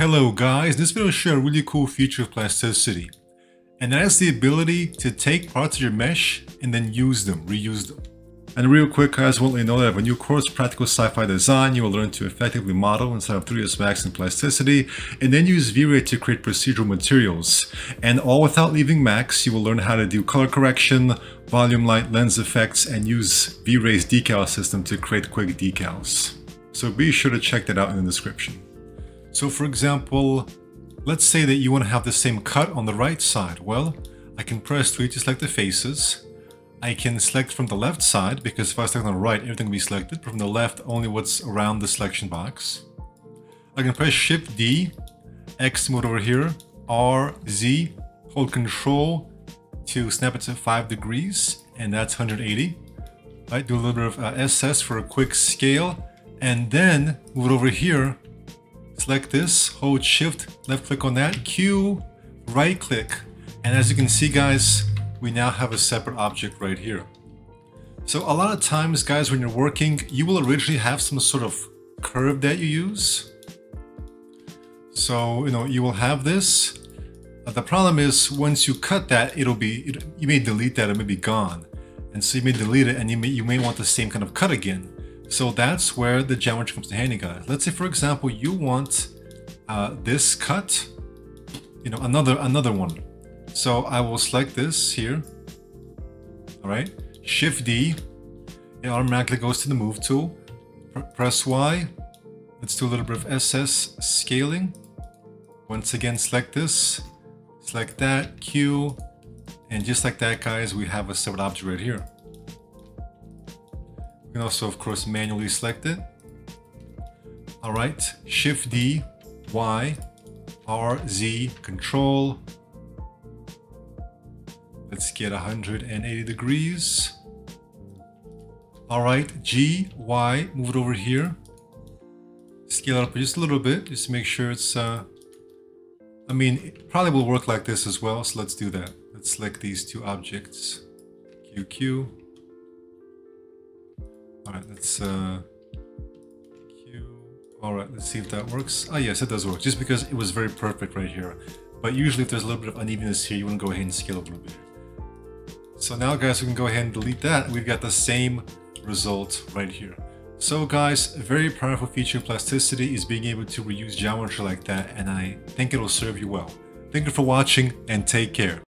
Hello guys, this video will show a really cool feature of Plasticity, and that is the ability to take parts of your mesh and then use them, reuse them. And real quick guys, I want you to know that I have a new course, Practical Sci-Fi Design. You will learn to effectively model inside of 3ds Max and Plasticity, and then use V-Ray to create procedural materials. And all without leaving Max. You will learn how to do color correction, volume light, lens effects, and use V-Ray's decal system to create quick decals. So be sure to check that out in the description. So for example, let's say that you want to have the same cut on the right side. Well, I can press 3 to select the faces. I can select from the left side, because if I select on the right, everything will be selected. From the left, only what's around the selection box. I can press Shift D, X to move over here, R, Z, hold Control to snap it to 5 degrees, and that's 180. Right, do a little bit of SS for a quick scale, and then move it over here. Select this, hold Shift, left click on that, Q, right click, and as you can see guys, we now have a separate object right here. So a lot of times guys, when you're working, you will originally have some sort of curve that you use. So, you will have this. The problem is once you cut that, you may delete that, it may be gone. And so you may delete it and you may want the same kind of cut again. So that's where the geometry comes in handy, guys. Let's say, for example, you want this cut, another one. So I will select this here. All right, Shift D, it automatically goes to the Move tool. Press Y. Let's do a little bit of SS scaling. Once again, select this, select that, Q, and just like that, guys, we have a separate object right here. You can also, of course, manually select it. All right, Shift D, Y, R, Z, Control. Let's get 180 degrees. All right, G, Y, move it over here. Scale it up just a little bit, just to make sure it's, it probably will work like this as well, so let's do that. Let's select these two objects, Q, Q. All right, let's Q. All right, let's see if that works. Oh yes, it does work, just because it was very perfect right here. But usually if there's a little bit of unevenness here, you want to go ahead and scale it a little bit. So now guys, we can go ahead and delete that. We've got the same result right here. So guys, a very powerful feature of Plasticity is being able to reuse geometry like that, and I think it'll serve you well. Thank you for watching and take care.